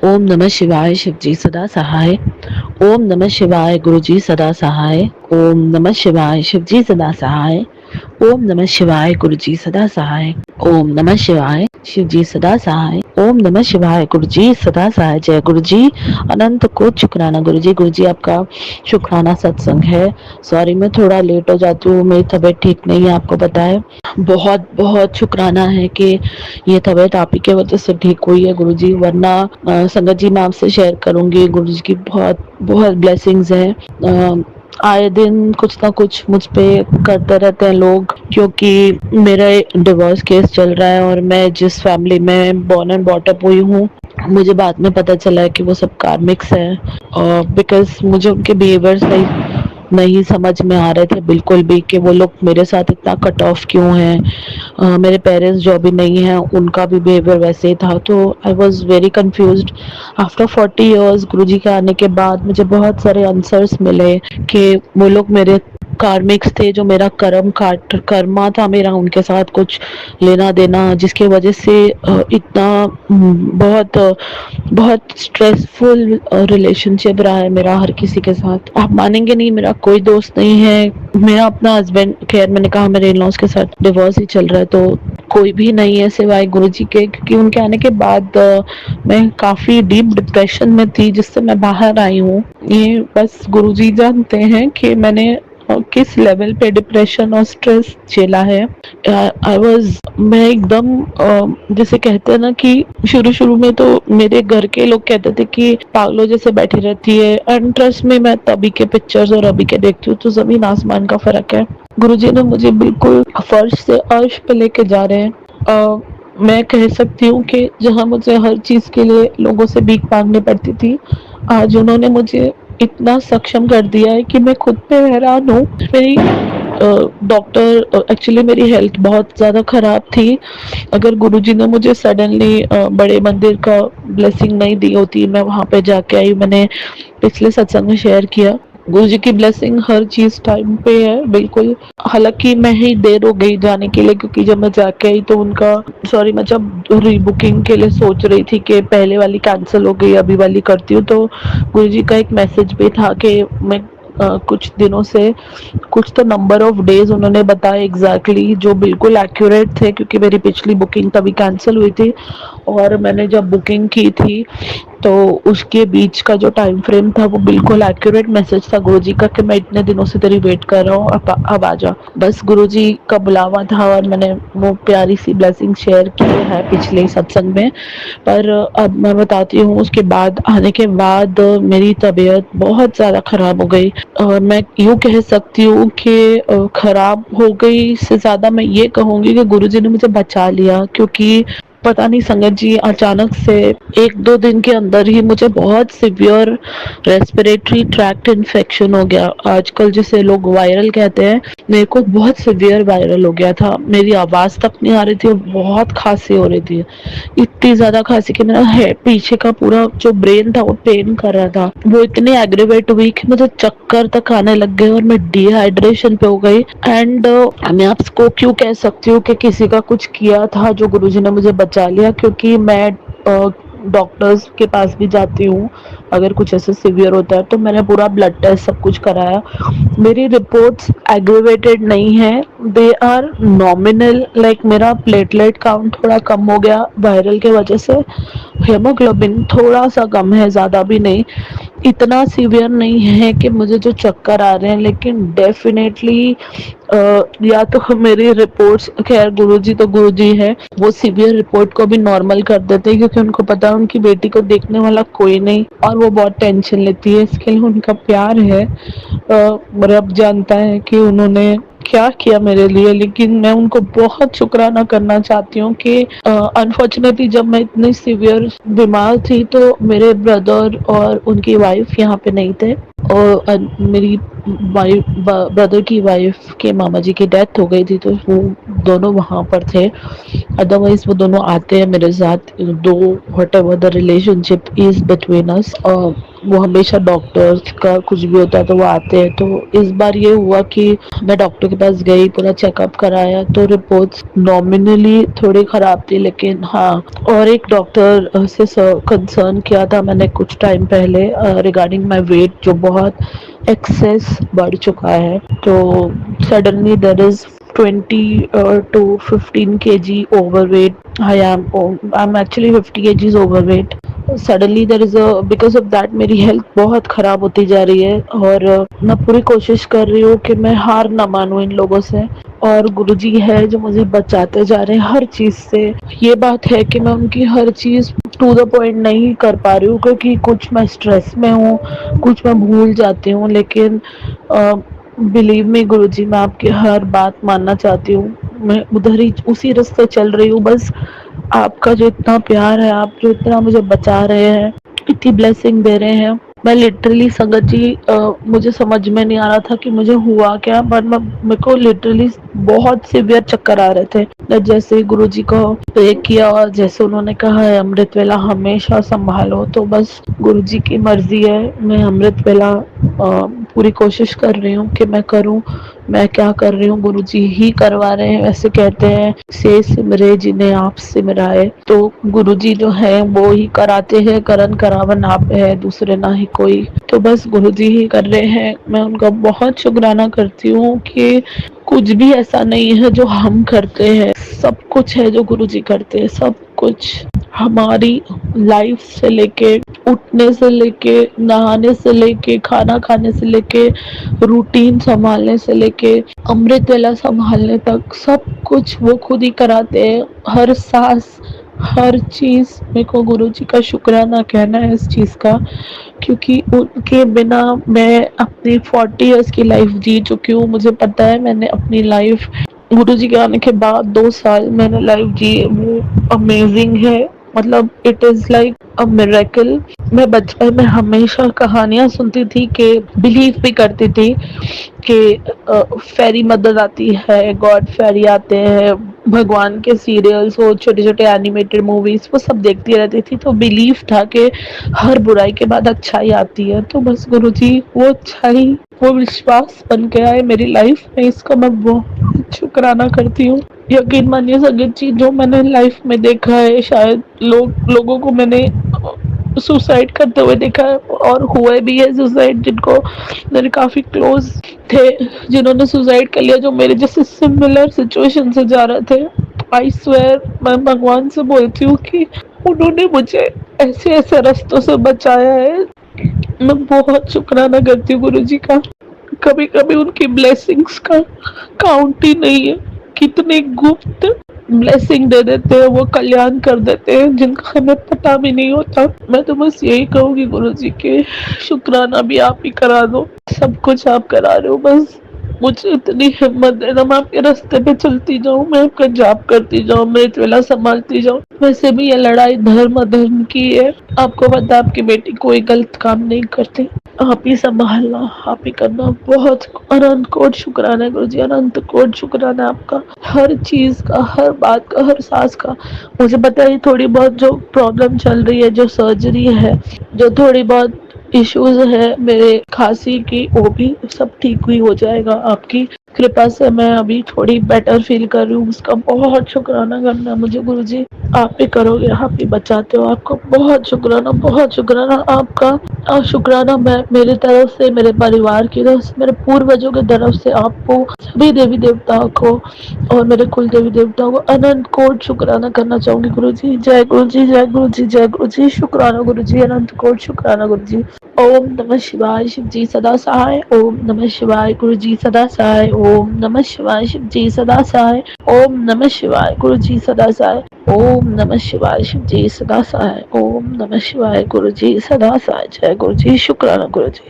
ओम नमः शिवाय शिवजी सदा सहाय। ओम नमः शिवाय गुरुजी सदा सहाय। ओम नमः शिवाय शिवजी सदा सहाय। ओम नमः शिवाय गुरुजी सदा सहाय। ओम नमः शिवाय शिवजी सदा सहाय। ओम नमः शिवाय गुरुजी सदा सहाय। जय गुरुजी। अनंत कोटि शुक्राना गुरुजी। गुरुजी आपका शुक्राना सत्संग है। सॉरी मैं थोड़ा लेट हो जाती हूँ, मेरी तबीयत ठीक नहीं है, आपको पता है। बहुत बहुत शुक्राना है कि ये तबीयत आप ही के वजह से ठीक हुई है गुरुजी, वरना संगत जी मैं आपसे शेयर करूंगी, गुरुजी की बहुत बहुत ब्लेसिंग्स हैं। आए दिन कुछ ना कुछ मुझ पे करते रहते हैं लोग, क्योंकि मेरा डिवोर्स केस चल रहा है और मैं जिस फैमिली में बॉर्न एंड बॉट अप हुई हूँ, मुझे बाद में पता चला है कि वो सब कार्मिक्स है। बिकॉज मुझे उनके बिहेवियर नहीं समझ में आ रहे थे बिल्कुल भी कि वो लोग मेरे साथ इतना कट ऑफ क्यों हैं। मेरे पेरेंट्स जो अभी नहीं हैं उनका भी बिहेवियर वैसे ही था, तो I was very confused. After 40 years Guruji के आने के बाद मुझे बहुत सारे आंसर्स मिले कि वो लोग मेरे कार्मिक्स थे, जो मेरा कर्मा था मेरा उनके साथ कुछ लेना देना, जिसकी वजह से इतना बहुत बहुत स्ट्रेसफुल रिलेशनशिप रहा है मेरा हर किसी के साथ। आप मानेंगे नहीं, मेरा कोई दोस्त नहीं है। मेरा अपना हस्बैंड, खैर मैंने कहा मेरे इन लॉज के साथ डिवोर्स ही चल रहा है, तो कोई भी नहीं है सिवाय गुरुजी के, क्योंकि उनके आने के बाद मैं काफी डीप डिप्रेशन में थी, जिससे मैं बाहर आई हूँ। ये बस गुरुजी जानते हैं कि मैंने किस लेवल पे डिप्रेशन और स्ट्रेस झेला है। आई वाज मैं एकदम जैसे कहते हैं ना कि शुरू शुरू में तो मेरे घर के लोग कहते थे कि पागलों जैसे बैठी रहती है, एंड ट्रस्ट में मैं तभी के पिक्चर्स और अभी के देखती हूँ तो जमीन आसमान का फर्क है। गुरुजी ने मुझे बिल्कुल फर्श से अर्श पे लेके जा रहे हैं। मैं कह सकती हूँ कि जहाँ मुझे हर चीज के लिए लोगों से भीख मांगनी पड़ती थी, आज उन्होंने मुझे इतना सक्षम कर दिया है कि मैं खुद पे हैरान हूँ। मेरी डॉक्टर एक्चुअली मेरी हेल्थ बहुत ज़्यादा ख़राब थी। अगर गुरुजी ने मुझे सडनली बड़े मंदिर का ब्लेसिंग नहीं दी होती, मैं वहाँ पे जाके आई। मैंने पिछले सत्संग में शेयर किया, गुरुजी की ब्लेसिंग हर चीज़ टाइम पे है बिल्कुल। हालांकि मैं ही देर हो गई जाने के लिए, क्योंकि जब मैं जाके आई तो उनका मैं जब रीबुकिंग के लिए सोच रही थी कि पहले वाली कैंसिल हो गई, अभी वाली करती हूँ, तो गुरुजी का एक मैसेज भी था कि मैं कुछ दिनों से कुछ तो नंबर ऑफ डेज उन्होंने बताया एग्जैक्टली, जो बिल्कुल एक्यूरेट थे, क्योंकि मेरी पिछली बुकिंग तभी कैंसिल हुई थी और मैंने जब बुकिंग की थी तो उसके बीच का जो टाइम फ्रेम था वो बिल्कुल एक्यूरेट मैसेज था गुरुजी का कि मैं इतने दिनों से तेरी वेट कर रहा हूँ, अब आ जा। बस गुरुजी का बुलावा था और मैंने वो प्यारी सी ब्लेसिंग शेयर की है पिछले सत्संग में। पर अब मैं बताती हूँ, उसके बाद आने के बाद मेरी तबीयत बहुत ज़्यादा ख़राब हो गई। मैं यूँ कह सकती हूँ कि ख़राब हो गई से ज़्यादा मैं ये कहूँगी कि गुरुजी ने मुझे बचा लिया, क्योंकि पता नहीं संगत जी, अचानक से एक दो दिन के अंदर ही मुझे बहुत सिवियर रेस्पिरेटरी ट्रैक्ट इन्फेक्शन हो गया। आजकल जिसे लोग वायरल कहते हैं, मेरे को बहुत सिवियर वायरल हो गया था। मेरी आवाज़ तक नहीं आ रही थी और बहुत खांसी हो रही थी, इतनी ज़्यादा खांसी कि मेरा पीछे का पूरा जो ब्रेन था वो पेन कर रहा था। वो इतनी एग्रीवेट हुई कि मुझे चक्कर तक आने लग गए और मैं डिहाइड्रेशन पे हो गई। एंड मैं आपको क्यों कह सकती हूँ कि किसी का कुछ किया था जो गुरुजी ने मुझे बचा लिया, क्योंकि मैं डॉक्टर्स के पास भी जाती हूँ अगर कुछ ऐसे सिवियर होता है, तो मैंने पूरा ब्लड टेस्ट सब कुछ कराया। मेरी रिपोर्ट्स एग्रीवेटेड नहीं है, दे आर नॉमिनल। लाइक मेरा प्लेटलेट काउंट थोड़ा कम हो गया वायरल के वजह से, हेमोग्लोबिन थोड़ा सा कम है, ज़्यादा भी नहीं, इतना सीवियर नहीं है कि मुझे जो चक्कर आ रहे हैं, लेकिन डेफिनेटली या तो मेरी रिपोर्ट्स, खैर गुरुजी तो गुरुजी है, वो सीवियर रिपोर्ट को भी नॉर्मल कर देते हैं, क्योंकि उनको पता है उनकी बेटी को देखने वाला कोई नहीं और वो बहुत टेंशन लेती है। इसके लिए उनका प्यार है। रब जानता है कि उन्होंने क्या किया मेरे लिए, लेकिन मैं उनको बहुत शुक्राना करना चाहती हूँ कि अनफॉर्चुनेटली जब मैं इतनी सीवियर बीमार थी तो मेरे ब्रदर और उनकी वाइफ यहाँ पे नहीं थे, और मेरी वाइफ ब्रदर की वाइफ के मामा जी की डेथ हो गई थी, तो वो दोनों वहाँ पर थे। अदरवाइज वो दोनों आते हैं मेरे साथ, दो whatever the relationship is between us. वो हमेशा डॉक्टर्स का कुछ भी होता है तो वो आते हैं। तो इस बार ये हुआ कि मैं डॉक्टर के पास गई, पूरा चेकअप कराया, तो रिपोर्ट्स नॉमिनली थोड़ी खराब थी, लेकिन हाँ, और एक डॉक्टर से कंसर्न किया था मैंने कुछ टाइम पहले रिगार्डिंग माय वेट जो बहुत एक्सेस बढ़ चुका है। तो suddenly there is 20 to 15 kg overweight. I'm actually 50 kgs overweight. Suddenly there is a because of that मेरी हेल्थ बहुत खराब होती जा रही है, और मैं पूरी कोशिश कर रही हूँ कि मैं हार ना मानूं इन लोगों से। और गुरुजी है जो मुझे बचाते जा रहे हैं हर चीज से। ये बात है कि मैं उनकी हर चीज टू द पॉइंट नहीं कर पा रही हूँ, क्योंकि कुछ मैं स्ट्रेस में हूँ, कुछ मैं भूल जाती हूँ, लेकिन बिलीव मी गुरुजी, मैं आपकी हर बात मानना चाहती हूँ। मैं उधर ही उसी रास्ते चल रही हूँ, बस आपका जो इतना प्यार है, आप जो इतना मुझे बचा रहे हैं, इतनी ब्लेसिंग दे रहे हैं। मैं लिटरली संगत जी, मुझे समझ में नहीं आ रहा था कि मुझे हुआ क्या, बट मेरे को लिटरली बहुत सीवियर चक्कर आ रहे थे। जैसे गुरुजी को प्रे किया और जैसे उन्होंने कहा है अमृत वेला हमेशा संभालो, तो बस गुरुजी की मर्जी है। मैं अमृत वेला पूरी कोशिश कर रही हूँ कि मैं करूँ। मैं क्या कर रही हूँ, गुरुजी ही करवा रहे हैं। वैसे कहते हैं से सिमरे जिन्हें आप सिमराए, तो गुरुजी जो है वो ही कराते हैं, करन करावन आप है, दूसरे ना ही कोई। तो बस गुरुजी ही कर रहे हैं। मैं उनका बहुत शुक्राना करती हूँ कि कुछ भी ऐसा नहीं है जो हम करते हैं, सब कुछ है जो गुरुजी करते हैं। सब कुछ हमारी लाइफ से लेके, उठने से लेके, नहाने से लेके, खाना खाने से लेके, रूटीन संभालने से लेके, अमृत वेला संभालने तक, सब कुछ वो खुद ही कराते हैं। हर सांस, हर चीज मेरे को गुरुजी का शुक्राना कहना है इस चीज का, क्योंकि उनके बिना मैं अपनी 40 इयर्स की लाइफ जी चुकी हूँ। मुझे पता है, मैंने अपनी लाइफ गुरुजी के आने के बाद 2 साल मैंने लाइफ जी, वो अमेजिंग है। मतलब it is like a miracle. मैं बचपन में हमेशा कहानियां सुनती थी कि बिलीव भी करती थी कि फेरी मदद आती है, गॉड फेरी आते हैं, भगवान के सीरियल्स हो, छोटे छोटे एनिमेटेड मूवीज, वो सब देखती रहती थी। तो बिलीव था कि हर बुराई के बाद अच्छाई आती है। तो बस गुरुजी वो अच्छाई, वो विश्वास बन के आए मेरी लाइफ में, इसका मैं बहुत शुक्राना करती हूँ। यकीन मानिए संगीत जी, जो मैंने लाइफ में देखा है, शायद लोगों को मैंने सुसाइड करते हुए देखा है, और हुए भी है सुसाइड, जिनको मेरे काफी क्लोज थे जिन्होंने सुसाइड कर लिया, जो मेरे जैसे सिमिलर सिचुएशन से जा रहे थे। आई स्वेयर, मैं भगवान से बोलती हूँ कि उन्होंने मुझे ऐसे ऐसे रास्तों से बचाया है। मैं बहुत शुक्राना करती हूँ गुरु जी का। कभी कभी उनकी ब्लेसिंग्स का काउंट ही नहीं है, कितने गुप्त ब्लेसिंग दे देते हैं, वो कल्याण कर देते हैं जिनका हमें पता भी नहीं होता। मैं तो बस यही कहूँगी गुरु जी के शुक्राना भी आप ही करा दो, सब कुछ आप करा रहे हो, बस मुझे इतनी हिम्मत देना, मैं आपके रास्ते पे चलती जाऊँ, मैं आपका जाप करती जाऊँ, अमृत वेला संभालती जाऊँ। वैसे भी ये लड़ाई धर्म अधर्म की है। आपको पता, आपकी बेटी कोई गलत काम नहीं करती। आप ही संभालना, आप ही करना। बहुत अनंत कोट शुक्राना है गुरु जी, अनंत कोट शुक्राना आपका, हर चीज का, हर बात का, हर सांस का। मुझे पता है थोड़ी बहुत जो प्रॉब्लम चल रही है, जो सर्जरी है, जो थोड़ी बहुत इश्यूज है मेरे खांसी की, वो भी सब ठीक हुई हो जाएगा आपकी कृपा से। मैं अभी थोड़ी बेटर फील कर रही हूँ, उसका बहुत शुक्राना करना मुझे गुरु जी। आप ही करोगे, आप ही बचाते हो, आपको बहुत शुक्राना, बहुत शुक्राना आपका। और शुक्राना मैं मेरी तरफ से, मेरे परिवार की तरफ से, मेरे पूर्वजों की तरफ से आपको, सभी देवी देवताओं को और मेरे कुल देवी देवताओं को अनंत कोट शुक्राना करना चाहूंगी गुरु जी। जय गुरु जी, जय गुरु जी, जय गुरु जी। शुक्राना गुरु जी, अनंत कोट शुक्राना गुरु जी। ओम नमः शिवाय, शिव जी सदा सहाय। ओम नमः शिवाय, गुरु जी सदा सहाय। ओम नमः शिवाय, शिव जी सदा सहाय। ओम नमः शिवाय, गुरु जी सदा सहाय। ओम नमः शिवाय, शिव जी सदा सहाय। ओम नमः शिवाय, गुरु जी सदा सहाय। जय गुरु जी, शुक्राना गुरु जी।